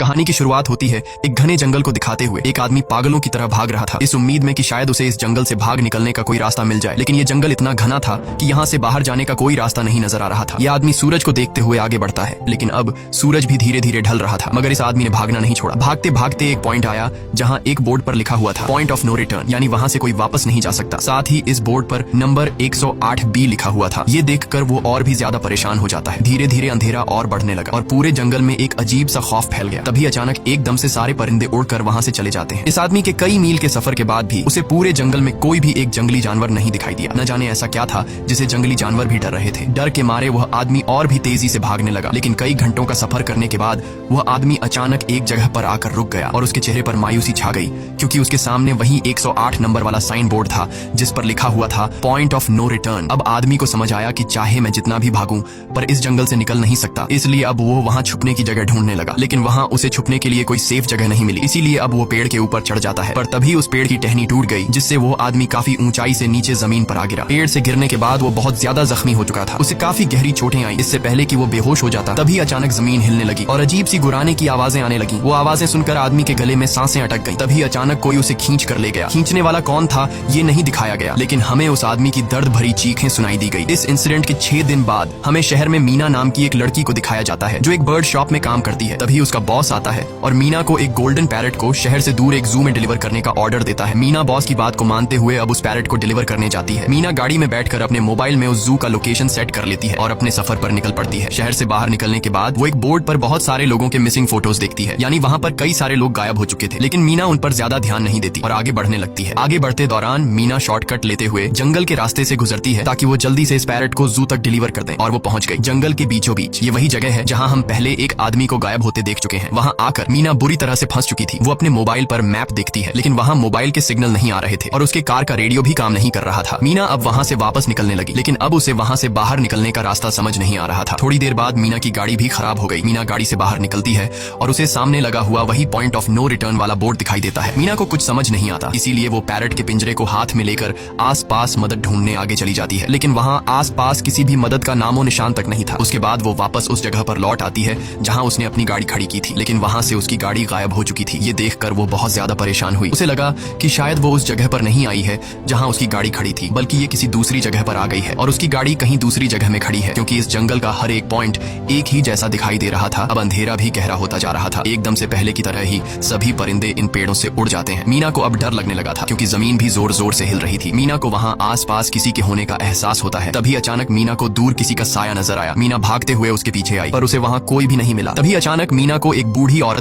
कहानी की शुरुआत होती है एक घने जंगल को दिखाते हुए। एक आदमी पागलों की तरह भाग रहा था, इस उम्मीद में कि शायद उसे इस जंगल से भाग निकलने का कोई रास्ता मिल जाए। लेकिन ये जंगल इतना घना था कि यहाँ से बाहर जाने का कोई रास्ता नहीं नजर आ रहा था। यह आदमी सूरज को देखते हुए आगे बढ़ता है, लेकिन अब सूरज भी धीरे धीरे ढल रहा था। मगर इस आदमी ने भागना नहीं छोड़ा। भागते भागते एक पॉइंट आया जहाँ एक बोर्ड पर लिखा हुआ था पॉइंट ऑफ नो रिटर्न, यानी वहाँ से कोई वापस नहीं जा सकता। साथ ही इस बोर्ड पर नंबर 108B लिखा हुआ था। ये देखकर वो और भी ज्यादा परेशान हो जाता है। धीरे धीरे अंधेरा और बढ़ने लगा और पूरे जंगल में एक अजीब सा खौफ फैल गया। तभी अचानक एकदम से सारे परिंदे उड़कर वहाँ से चले जाते हैं। इस आदमी के कई मील के सफर के बाद भी उसे पूरे जंगल में कोई भी एक जंगली जानवर नहीं दिखाई दिया। न जाने ऐसा क्या था जिसे जंगली जानवर भी डर रहे थे। डर के मारे वह आदमी और भी तेजी से भागने लगा, लेकिन कई घंटों का सफर करने के बाद वह आदमी अचानक एक जगह पर आकर रुक गया और उसके चेहरे पर मायूसी छा गई, क्योंकि उसके सामने वही 108 नंबर वाला साइन बोर्ड था जिस पर लिखा हुआ था पॉइंट ऑफ नो रिटर्न। अब आदमी को समझ आया कि चाहे मैं जितना भी भागूं पर इस जंगल से निकल नहीं सकता। इसलिए अब वो वहाँ छुपने की जगह ढूंढने लगा, लेकिन वहाँ उसे छुपने के लिए कोई सेफ जगह नहीं मिली। इसीलिए अब वो पेड़ के ऊपर चढ़ जाता है, पर तभी उस पेड़ की टहनी टूट गई, जिससे वो आदमी काफी ऊंचाई से नीचे जमीन पर आ गिरा। पेड़ से गिरने के बाद वो बहुत ज्यादा जख्मी हो चुका था। उसे काफी गहरी चोटें आई। इससे पहले कि वो बेहोश हो जाता तभी अचानक जमीन हिलने लगी और अजीब सी गुराने की आवाजें आने लगी। वो आवाजें सुनकर आदमी के गले में सांसें अटक गई। तभी अचानक कोई उसे खींच कर ले गया। खींचने वाला कौन था ये नहीं दिखाया गया, लेकिन हमें उस आदमी की दर्द भरी चीखें सुनाई दी गई। इस इंसिडेंट के 6 दिन बाद हमें शहर में मीना नाम की एक लड़की को दिखाया जाता है जो एक बर्ड शॉप में काम करती है। तभी उसका बॉस आता है और मीना को एक गोल्डन पैरेट को शहर से दूर एक जू में डिलीवर करने का ऑर्डर देता है। मीना बॉस की बात को मानते हुए अब उस पैरेट को डिलीवर करने जाती है। मीना गाड़ी में बैठकर अपने मोबाइल में उस जू का लोकेशन सेट कर लेती है और अपने सफर पर निकल पड़ती है। शहर से बाहर निकलने के बाद वो एक बोर्ड पर बहुत सारे लोगों के मिसिंग फोटोज देखती है, यानी वहाँ पर कई सारे लोग गायब हो चुके थे। लेकिन मीना उन पर ज्यादा ध्यान नहीं देती और आगे बढ़ने लगती है। आगे बढ़ते दौरान मीना शॉर्टकट लेते हुए जंगल के रास्ते से गुजरती है ताकि वो जल्दी से इस पैरेट को जू तक डिलीवर कर दें, और वो पहुंच गई जंगल के बीचों बीच। ये वही जगह है जहाँ हम पहले एक आदमी को गायब होते देख चुके हैं। वहाँ आकर मीना बुरी तरह से फंस चुकी थी। वो अपने मोबाइल पर मैप देखती है, लेकिन वहाँ मोबाइल के सिग्नल नहीं आ रहे थे और उसके कार का रेडियो भी काम नहीं कर रहा था। मीना अब वहाँ से वापस निकलने लगी, लेकिन अब उसे वहाँ से बाहर निकलने का रास्ता समझ नहीं आ रहा था। थोड़ी देर बाद मीना की गाड़ी भी खराब हो गई। मीना गाड़ी से बाहर निकलती है और उसे सामने लगा हुआ वही पॉइंट ऑफ नो रिटर्न वाला बोर्ड दिखाई देता है। मीना को कुछ समझ नहीं आता, इसीलिए वो पैरेट के पिंजरे को हाथ में लेकर आसपास मदद ढूंढने आगे चली जाती है, लेकिन वहाँ आसपास किसी भी मदद का नामो निशान तक नहीं था। उसके बाद वो वापस उस जगह पर लौट आती है जहाँ उसने अपनी गाड़ी खड़ी की थी, लेकिन वहाँ से उसकी गाड़ी गायब हो चुकी थी। ये देखकर वो बहुत ज्यादा परेशान हुई। उसे लगा कि शायद वो उस जगह पर नहीं आई है जहाँ उसकी गाड़ी खड़ी थी, बल्कि ये किसी दूसरी जगह पर आ गई है और उसकी गाड़ी कहीं दूसरी जगह में खड़ी है, क्योंकि इस जंगल का हर एक पॉइंट एक ही जैसा दिखाई दे रहा था। अब अंधेरा भी गहरा होता जा रहा था। एकदम से पहले की तरह ही सभी परिंदे इन पेड़ों से उड़ जाते हैं। मीना को अब डर लगने लगा था, क्योंकि जमीन भी जोर जोर से हिल रही थी। मीना को वहाँ आसपास किसी के होने का एहसास होता है। तभी अचानक मीना को दूर किसी का साया नजर आया। मीना भागते हुए उसके पीछे आई, पर उसे वहाँ कोई भी नहीं मिला। तभी अचानक मीना को एक बूढ़ी औरत